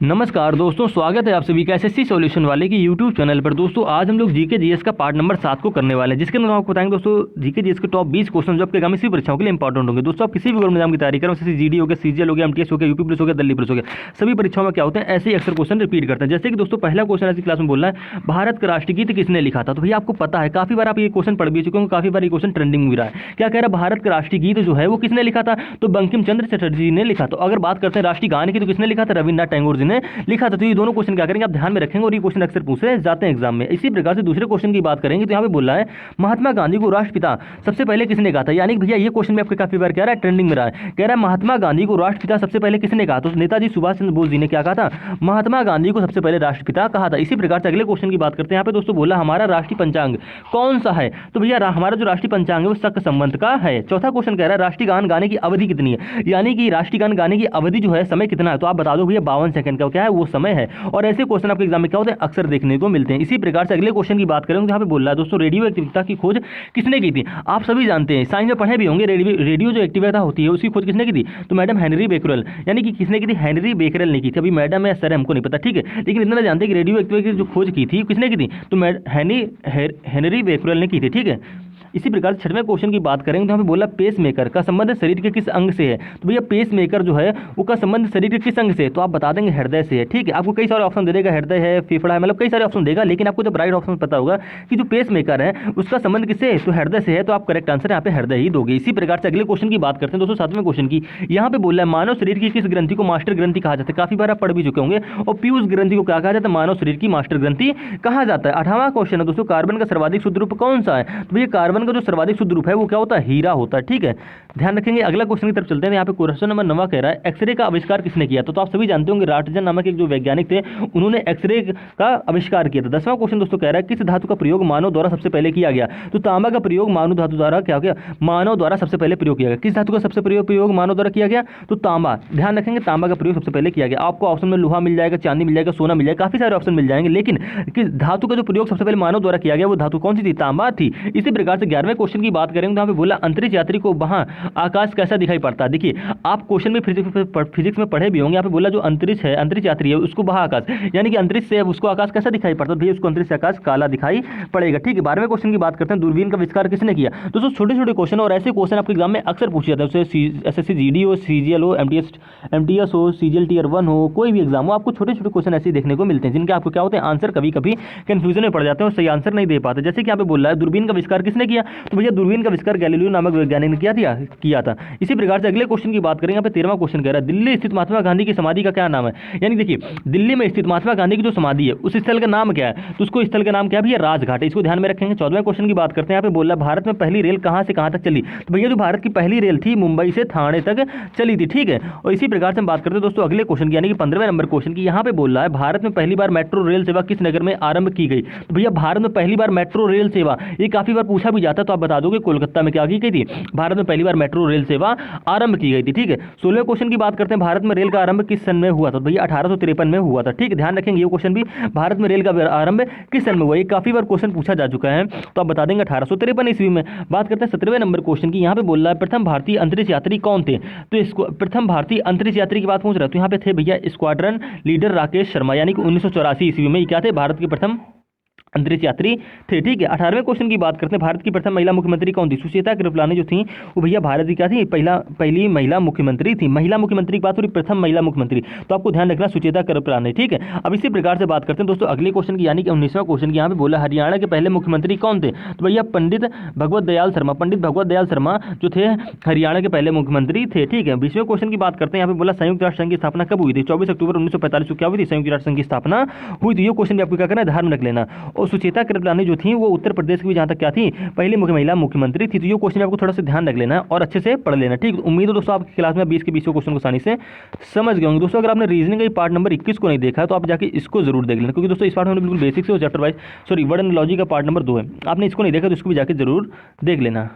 नमस्कार दोस्तों, स्वागत है आप सभी का एसएससी सॉल्यूशन वाले की यूट्यूब चैनल पर। दोस्तों आज हम लोग जीके जीएस का पार्ट नंबर 7 को करने वाले हैं, जिसके अंदर आपको बताएंगे दोस्तों जीके जीएस के टॉप 20 क्वेश्चन जो आपके आगामी सभी परीक्षाओं के लिए इंपॉर्टेंट होंगे। दोस्तों आप किसी भी गवर्नमेंट एग्जाम की तैयारी करें, जैसे जीडी हो गया, सीजीएल हो गया, एमटीएस हो गया, यूपी पुलिस हो गया, दिल्ली पुलिस हो गया, सभी परीक्षाओं में क्या होते हैं ऐसे ही अक्सर क्वेश्चन रिपीट करते हैं। जैसे कि दोस्तों पहला क्वेश्चन ऐसी क्लास में बोलना है, भारत का राष्ट्रीय गीत किसने लिखा था। तो भैया आपको पता है, काफी बार आप ये क्वेश्चन पढ़ भी चुके होंगे, काफी बार ये क्वेश्चन ट्रेंडिंग में रहा है। क्या कह रहा है, भारत का राष्ट्रीय गीत जो है वो किसने लिखा था, तो बंकिम चंद्र चटर्जी ने लिखा। तो अगर बात करते हैं राष्ट्रीय गान की, तो किसने लिखा था, रविन्द्रनाथ टैगोर जी ने लिखा था। तो ये दोनों क्वेश्चन क्या करेंगे आप ध्यान में रखेंगे, और ये क्वेश्चन अक्सर पूछे जाते हैं एग्जाम में। इसी प्रकार से दूसरे क्वेश्चन की बात करेंगे, तो यहाँ पे बोला है महात्मा गांधी को राष्ट्रपिता सबसे पहले किसने कहा था। यानी कि भैया ये क्वेश्चन भी आपके काफी बार कह रहा है ट्रेंडिंग में रहा है, कह रहा है महात्मा गांधी को राष्ट्रपिता सबसे पहले किसने कहा। तो नेताजी सुभाष चंद्र बोस जी ने क्या कहा था, महात्मा गांधी को सबसे पहले राष्ट्रपिता कहा था। इसी प्रकार से अगले क्वेश्चन की बात करते हैं। यहाँ पे दोस्तों बोला हमारा राष्ट्रीय पंचांग कौन सा है। तो भैया हमारा जो राष्ट्रीय पंचांग है वो शक संबंध का है। चौथा क्वेश्चन कह रहा है राष्ट्रीय गान गाने की अवधि कितनी है, यानी कि राष्ट्रीय गान गाने की अवधि जो है समय कितना है। तो आप बता दो भैया 52 सेकंड का क्या है वो समय है। और ऐसे क्वेश्चन आपके एग्जाम में क्या होते हैं अक्सर देखने को मिलते हैं। इसी प्रकार से अगले क्वेश्चन की बात करें, यहाँ पे बोल रहा है दोस्तों रेडियो एक्टिविटी की खोज किसने की थी। आप सभी जानते हैं, साइंस में पढ़े भी होंगे, रेडियो जो एक्टिविटी होती है उसकी खोज किसने की थी, तो मैडम हेनरी बेकरल। यानी कि किसने की थी, हेनरी बेकरल ने की थी। अभी मैडम है सर हमको नहीं पता, ठीक है, लेकिन इतना जानते हैं कि रेडियो एक्टिविटी की जो खोज की थी किसने की थी, तो हेनरी बेकरल ने की थी, ठीक है। इसी प्रकार से छठवें क्वेश्चन की बात करेंगे, तो हमें बोला पेस मेकर का संबंध शरीर के किस अंग से है। तो भैया पेस मेकर जो है वो का संबंध शरीर के किस अंग से है, तो आप बता देंगे हृदय से है, ठीक है। आपको कई सारे ऑप्शन दे देगा, हृदय है, फेफड़ा है, मतलब कई सारे ऑप्शन देगा, लेकिन आपको जब राइट ऑप्शन पता होगा कि जो पेस मेकर है उसका संबंध किससे है, तो हृदय से है, तो आप करेक्ट आंसर यहाँ पे हृदय ही दोगे। इसी प्रकार से अगले क्वेश्चन की बात करते हैं दोस्तों सातवें क्वेश्चन की। यहाँ पे बोला है मानव शरीर की किस ग्रंथि को मास्टर ग्रंथि कहा जाता है। काफी बार आप पढ़ भी चुके होंगे। और पीयूष ग्रंथि को क्या कहा जाता है, मानव शरीर की मास्टर ग्रंथि कहा जाता है। 18वां क्वेश्चन है दोस्तों, कार्बन का सर्वाधिक शुद्ध रूप कौन सा है। तो भैया कार्बन का जो सर्वाधिक शुद्ध रूप है वो क्या होता है, हीरा होता है, ठीक है, ध्यान रखेंगे। अगला क्वेश्चन की तरफ चलते हैं। यहाँ पे क्वेश्चन नंबर 9 कह रहा है एक्सरे का आविष्कार किसने किया। तो आप सभी जानते होंगे राटजन नामक एक जो वैज्ञानिक थे उन्होंने एक्सरे का आविष्कार किया था। 10वां क्वेश्चन दोस्तों कह रहा है किस धातु का प्रयोग मानव द्वारा सबसे पहले किया गया। तो तांबा का प्रयोग मानव धातु द्वारा क्या गया, मानव द्वारा सबसे पहले प्रयोग किया गया। किस धातु का सबसे प्रयोग मानव द्वारा किया गया, तो तांबा। ध्यान रखेंगे तांबा का प्रयोग सबसे पहले किया गया। आपको ऑप्शन में लोहा मिल जाएगा, चांदी मिल जाएगा, सोना मिल जाएगा, काफी सारे ऑप्शन मिल जाएंगे, लेकिन किस धातु का जो प्रयोग सबसे पहले मानव द्वारा किया गया वो धातु कौन सी थी, तांबा थी। इसी प्रकार से 11वें क्वेश्चन की बात करेंगे, तो यहाँ पे बोला अंतरिक्ष यात्री को वहां आकाश कैसा दिखाई पड़ता है। देखिए आप क्वेश्चन में फिजिक्स में पढ़े भी होंगे। यहाँ पे बोला जो अंतरिक्ष है, अंतरिक्ष यात्री है उसको वहां आकाश, यानी कि अंतरिक्ष से उसको आकाश कैसा दिखाई पड़ता है, भैया उसको अंतरिक्ष आकाश काला दिखाई पड़ेगा, ठीक है। 12वें क्वेश्चन की बात करते हैं, दूरबीन का आविष्कार किसने किया। दोस्तों छोटे छोटे क्वेश्चन और ऐसे क्वेश्चन आपके एग्जाम में अक्सर पूछे जाते हैं, जैसे एसएससी जीडी हो, सीजीएल हो, एमटीएस हो, सीजीएल टियर 1 हो, कोई भी एग्जाम हो, आपको छोटे छोटे क्वेश्चन ऐसे देखने को मिलते हैं जिनके आपको क्या होते हैं आंसर कभी कभी कंफ्यूजन में पड़ जाते हैं और सही आंसर नहीं दे पाते। जैसे कि यहाँ पे बोल रहा है दूरबीन का आविष्कार किसने किया, तो भैया दूरबीन का आविष्कार गैलीलियो नामक वैज्ञानिक ने किया था। इसी प्रकार से अगले क्वेश्चन की बात करेंगे। यहाँ पे 13वां क्वेश्चन कह रहा है दिल्ली स्थित महात्मा गांधी की समाधि का क्या नाम है। यानी देखिए दिल्ली में स्थित महात्मा गांधी की जो समाधि है उस स्थल का नाम क्या है, तो उसको स्थल का नाम क्या है भैया, राजघाट है। इसको ध्यान में रखेंगे। 14वें क्वेश्चन की बात करते हैं। यहाँ पे बोला भारत में पहली रेल कहां से कहां तक चली। तो भैया जो भारत की पहली रेल थी मुंबई से थाने तक चली थी, ठीक है। और इसी प्रकार से हम बात करते हैं दोस्तों अगले क्वेश्चन की, यानी कि 15वें नंबर क्वेश्चन की। यहाँ पे बोल रहा है भारत में पहली बार मेट्रो रेल सेवा किस नगर में आरंभ की गई। तो भैया भारत में पहली बार मेट्रो रेल सेवा, ये काफी बार पूछा भी जाता है, तो आप बता दोगे कोलकाता में क्या की गई थी, भारत में पहली बार मेट्रो रेल सेवा आरंभ की गई थी, ठीक है। 16वें क्वेश्चन की बात करते हैं, भारत में रेल का आरंभ किस सन में हुआ था। तो भैया 1853 में हुआ था, ठीक है, ध्यान रखेंगे। ये क्वेश्चन भी भारत में रेल का आरंभ किस सन में हुआ, ये काफी बार क्वेश्चन पूछा जा चुका है, तो आप बता देंगे 1853 ईस्वी में। बात करते हैं 17वें नंबर क्वेश्चन की। यहाँ पे बोल रहा है प्रथम भारतीय अंतरिक्ष यात्री कौन थे। तो इसको प्रथम भारतीय अंतरिक्ष यात्री की बात पूछ रहा है, तो यहाँ पे थे भैया स्क्वाड्रन लीडर राकेश शर्मा, यानी कि 1984 ईस्वी में क्या थे, भारत के प्रथम अंतरिक्ष यात्री थे, ठीक है। 18वें क्वेश्चन की बात करते हैं, भारत की प्रथम महिला मुख्यमंत्री कौन थी। सुचेता कृपलानी जो थी वो भैया भारत की क्या थी, पहली महिला मुख्यमंत्री थी। महिला मुख्यमंत्री की बात हो रही, प्रथम महिला मुख्यमंत्री, तो आपको ध्यान रखना सुचेता कृपलानी, ठीक है। अब इसी प्रकार से बात करते हैं दोस्तों अगले क्वेश्चन की, यानी कि 19वां क्वेश्चन की। यहाँ पे बोला हरियाणा के पहले मुख्यमंत्री कौन थे। तो भैया पंडित भगवत दयाल शर्मा जो थे हरियाणा के पहले मुख्यमंत्री थे, ठीक है। 20वें क्वेश्चन की बात करते हैं। यहाँ पे बोला संयुक्त राष्ट्र संघ की स्थापना कब हुई थी। 24 अक्टूबर 1945 को क्या हुई थी, संयुक्त राष्ट्र संघ की स्थापना हुई थी। ये क्वेश्चन भी आपको क्या करना है, ध्यान रख लेना। और सुचेता कृपलानी जो थी वो उत्तर प्रदेश की भी जहां तक क्या थी, पहली महिला मुख्यमंत्री थी। तो ये क्वेश्चन आपको थोड़ा सा ध्यान रख लेना और अच्छे से पढ़ लेना, ठीक। उम्मीद है दोस्तों आपकी क्लास में 20 के 20 क्वेश्चन को आसानी से समझ गए होंगे। दोस्तों अगर आपने रीजनिंग का पार्ट नंबर 21 को नहीं देखा है तो आप जाके इसको जरूर देख लेना, क्योंकि दोस्तों इस पार्ट में बिल्कुल बेसिक से chapter wise word and logic का पार्ट नंबर 2 है। आपने इसको नहीं देखा तो इसको भी जाके जरूर देख लेना।